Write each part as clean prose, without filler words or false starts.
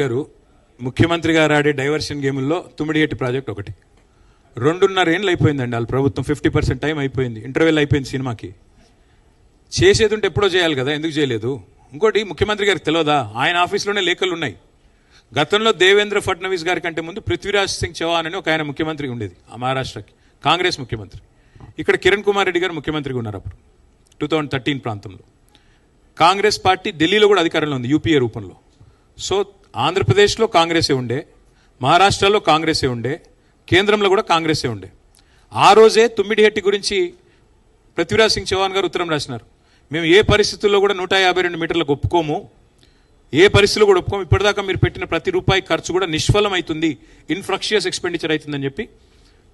గారు ముఖ్యమంత్రి గారు ఆడే డైవర్షన్ గేముల్లో తుమ్మిడిగట్టి ప్రాజెక్ట్ ఒకటి. 2.5 ఏళ్ళు అయిపోయిందండి వాళ్ళ ప్రభుత్వం. 50% టైం అయిపోయింది, ఇంటర్వెల్ అయిపోయింది సినిమాకి. చేసేది ఉంటే ఎప్పుడో చేయాలి కదా, ఎందుకు చేయలేదు? ఇంకోటి ముఖ్యమంత్రి గారికి తెలియదా, ఆయన ఆఫీస్లోనే లేఖలు ఉన్నాయి. గతంలో దేవేంద్ర ఫడ్నవీస్ గారి కంటే ముందు పృథ్వీరాజ్ సింగ్ చౌహాన్ అని ఒక ఆయన ముఖ్యమంత్రి ఉండేది ఆ మహారాష్ట్రకి, కాంగ్రెస్ ముఖ్యమంత్రి. ఇక్కడ కిరణ్ కుమార్ రెడ్డి గారు ముఖ్యమంత్రిగా ఉన్నారు అప్పుడు 2013 ప్రాంతంలో. కాంగ్రెస్ పార్టీ ఢిల్లీలో కూడా అధికారంలో ఉంది యూపీఏ రూపంలో. సో ఆంధ్రప్రదేశ్లో కాంగ్రెసే ఉండే, మహారాష్ట్రలో కాంగ్రెసే ఉండే, కేంద్రంలో కూడా కాంగ్రెసే ఉండే. ఆ రోజే తుమ్మిడిహెట్టి గురించి పృథ్వీరాజ్ సింగ్ చౌహాన్ గారు ఉత్తరం రాసినారు. మేము ఏ పరిస్థితుల్లో కూడా 152 మీటర్లకు ఒప్పుకోము, ఏ పరిస్థితుల్లో కూడా ఒప్పుకోము, ఇప్పటిదాకా మీరు పెట్టిన ప్రతి రూపాయి ఖర్చు కూడా నిష్ఫలం అవుతుంది, ఇన్ఫ్రక్షియస్ ఎక్స్పెండిచర్ అవుతుందని చెప్పి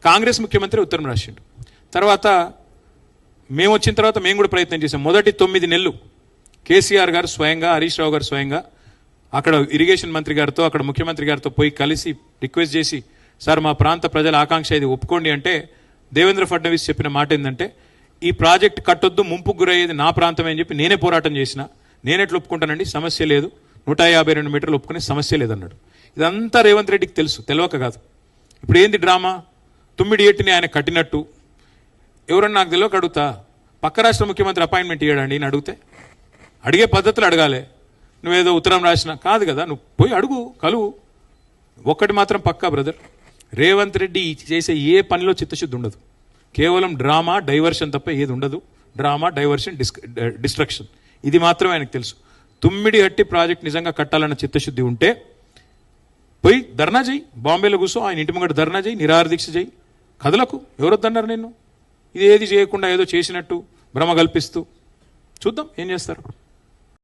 కాంగ్రెస్ ముఖ్యమంత్రి ఉత్తరం రాసిండు. తర్వాత మేము వచ్చిన తర్వాత మేము కూడా ప్రయత్నం చేసాం. మొదటి 9 నెలలు కేసీఆర్ గారు స్వయంగా, హరీష్ రావు గారు స్వయంగా అక్కడ ఇరిగేషన్ మంత్రి గారితో, అక్కడ ముఖ్యమంత్రి గారితో పోయి కలిసి రిక్వెస్ట్ చేసి, సార్ మా ప్రాంత ప్రజల ఆకాంక్ష ఇది ఒప్పుకోండి అంటే, దేవేంద్ర ఫడ్నవీస్ చెప్పిన మాట ఏంటంటే, ఈ ప్రాజెక్ట్ కట్టొద్దు, ముంపుకు గురయ్యేది నా ప్రాంతమే అని చెప్పి నేనే పోరాటం చేసిన, నేనెట్లు ఒప్పుకుంటానండి, సమస్య లేదు, 152 మీటర్లు ఒప్పుకునే సమస్య లేదన్నాడు. ఇదంతా రేవంత్ రెడ్డికి తెలుసు, తెలియక కాదు. ఇప్పుడు ఏంది డ్రామా? తుమ్మిడిహెట్టిని ఆయన కట్టినట్టు ఎవరన్నా నాకు తెలియక అడుగుతా, పక్క రాష్ట్ర ముఖ్యమంత్రి అపాయింట్మెంట్ ఇవ్వడండి అని అడిగితే, అడిగే పద్ధతులు అడగాలి. నువ్వేదో ఉత్తరం రాసినా కాదు కదా, నువ్వు పోయి అడుగు, కలువు. ఒక్కటి మాత్రం పక్కా బ్రదర్, రేవంత్ రెడ్డి చేసే ఏ పనిలో చిత్తశుద్ధి ఉండదు. కేవలం డ్రామా, డైవర్షన్ తప్ప ఏది ఉండదు. డ్రామా, డైవర్షన్, డిస్ట్రక్షన్, ఇది మాత్రమే ఆయనకు తెలుసు. తుమ్మిడిహట్టి ప్రాజెక్ట్ నిజంగా కట్టాలన్న చిత్తశుద్ధి ఉంటే పోయి ధర్నా చేయి, బాంబేలో కూర్చో, ఆయన ఇంటి ముంగట ధర్నా చేయి, నిరాహార దీక్ష చేయి, కథలకు ఎవరొద్దన్నారు నిన్ను? ఇది ఏది చేయకుండా ఏదో చేసినట్టు భ్రమ కల్పిస్తూ చూద్దాం ఏం చేస్తారు.